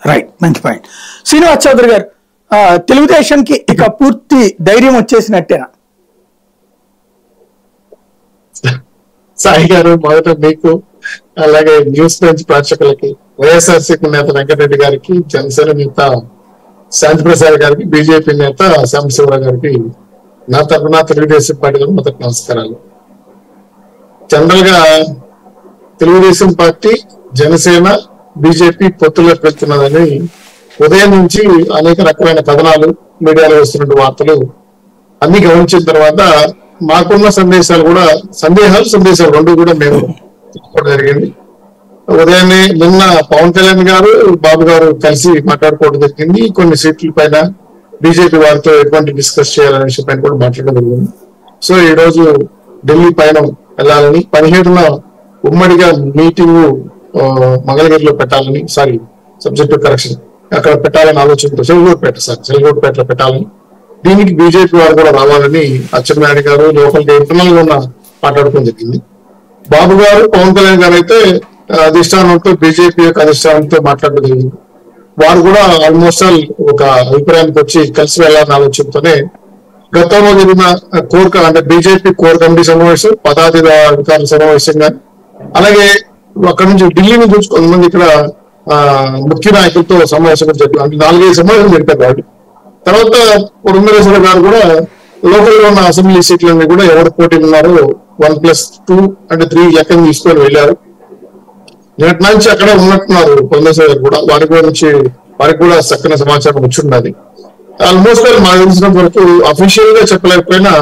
Right, మంచి point. Srinivas Chowdary గారు, తెలుగుదేశంకి ఇక పూర్తి ధైర్యం వచ్చేసినట్టేనా? సాయి గారు, మొదట మీకు అలాగే న్యూస్ బెంచ్ ప్రేక్షకులకి, వైఎస్ఆర్సీపీ నేత వెంకటరెడ్డి గారికి, జనసేన నేత శాంతిప్రసాద్ గారికి, బీజేపీ నేత సాంబశివరావు గారికి నా తరఫున తెలుగుదేశం పార్టీ మొదటి నమస్కారాలు. జనరల్ గా తెలుగుదేశం పార్టీ, జనసేన, బీజేపీ పొత్తులోకి వెళ్తున్నదని ఉదయం నుంచి అనేక రకమైన కథనాలు, మీడియాలో వస్తున్న వార్తలు అన్ని గమనించిన తర్వాత మాకున్న సందేశాలు రెండు కూడా మేము తీసుకోవడం జరిగింది. ఉదయాన్నే నిన్న పవన్ కళ్యాణ్ గారు, బాబు గారు కలిసి మాట్లాడుకోవడం జరిగింది. కొన్ని సీట్ల పైన బీజేపీ వారితో ఎటువంటి డిస్కస్ చేయాలనే విషయం పైన కూడా మాట్లాడడం జరిగింది. సో ఈ రోజు ఢిల్లీ పైన వెళ్ళాలని, 17న ఉమ్మడిగా మీటింగ్ మంగళగిరిలో పెట్టాలని, సబ్జెక్టివ్ కరెక్షన్ అక్కడ పెట్టాలని ఆలోచనతో చెలగోటుపేటలో పెట్టాలని, దీనికి బీజేపీ వారు కూడా రావాలని అచ్చెన్నాయుడు గారు లోకల్ గా ఇంటర్నల్ గా మాట్లాడుకోవడం జరిగింది. బాబు గారు, పవన్ కళ్యాణ్ గారు అయితే అధిష్టానంతో, బీజేపీ యొక్క అధిష్టానంతో మాట్లాడడం జరిగింది. వారు కూడా ఆల్మోస్ట్ ఆల్ ఒక అభిప్రాయానికి వచ్చి కలిసి వెళ్లాలని ఆలోచనతోనే గతంలో జరిగిన అంటే బీజేపీ కోర్ కమిటీ సమావేశం, పదాధికారుల సమావేశంగా, అలాగే అక్కడ నుంచి ఢిల్లీ నుంచి చూసి కొంతమంది ఇక్కడ ముఖ్య నాయకులతో సమావేశం జరిగింది. అంటే 4-5 సమావేశం జరిపారు వాళ్ళు. తర్వాత పురంధరేశ్వర గారు కూడా లోకల్ లో ఉన్న అసెంబ్లీ సీట్లన్నీ కూడా ఎవరు పోటీలు ఉన్నారో 1+2 అంటే 3 లెక్కను తీసుకొని వెళ్ళారు. నిన్నటి నుంచి అక్కడే ఉన్నట్టున్నారు పురంధరేశ్వర గారు కూడా. వారికి కూడా చక్కని సమాచారం వచ్చింది. ఆల్మోస్ట్ మాకు తెలిసినంత వరకు అఫీషియల్ గా చెప్పలేకపోయినా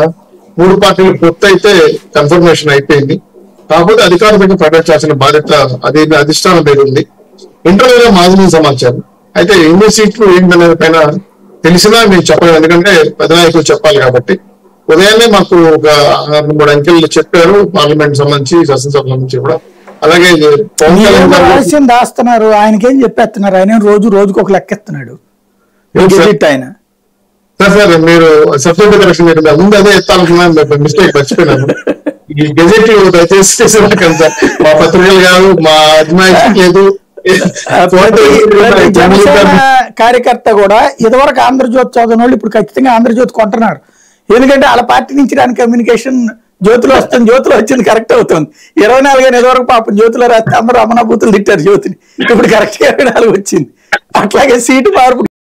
3 పార్టీలు పొత్తు అయితే కన్ఫర్మేషన్ అయిపోయింది. కాకపోతే అధికారులకు ప్రకటించాల్సిన బాధ్యత అధిష్టానం మీద ఉంది. ఇంటర్వ్యూ గా మాదిరి సమాచారం అయితే ఎన్ని సీట్లు ఏంటనేది పైన తెలిసినా మేము చెప్పలేము, ఎందుకంటే పెద్ద నాయకులు చెప్పాలి కాబట్టి. ఉదయాన్నే మాకు ఒక 2-3 అంకెలు చెప్పారు, పార్లమెంట్ సంబంధించి, శాసనసభ సంబంధించి కూడా. అలాగే రహస్యం దాస్తున్నారు, ఆయనకేం చెప్పేస్తున్నారు, ఆయన రోజుకు ఒక లెక్కెత్తున్నాడు ఆయన. సార్ మీరు సబ్జెక్ట్ కరెక్షన్ చేయండి, ముందు అదే ఎత్తాలనుకున్నాను, మిస్టేక్ మర్చిపోయినాను. ఈ గెజెట్ దయచేసి సార్, మా పత్రికలు కాదు, మా అజ్మాయిషీ లేదు. కార్యకర్త కూడా ఇదివరకు ఆంధ్రజ్యోతి చదివిన వాళ్ళు ఇప్పుడు ఖచ్చితంగా ఆంధ్రజ్యోతి కొంటున్నారు. ఎందుకంటే వాళ్ళ పార్టీ నుంచి రాని కమ్యూనికేషన్ జ్యోతిలో వస్తుంది, జ్యోతిలో వచ్చింది కరెక్ట్ అవుతుంది. 24 ఇదివరకు పాపం జ్యోతిలో రాస్తే అందరూ అమనాభూతులు తిట్టారు జ్యోతిని, ఇప్పుడు కరెక్ట్ 24 వచ్చింది. అట్లాగే సీటు మార్పు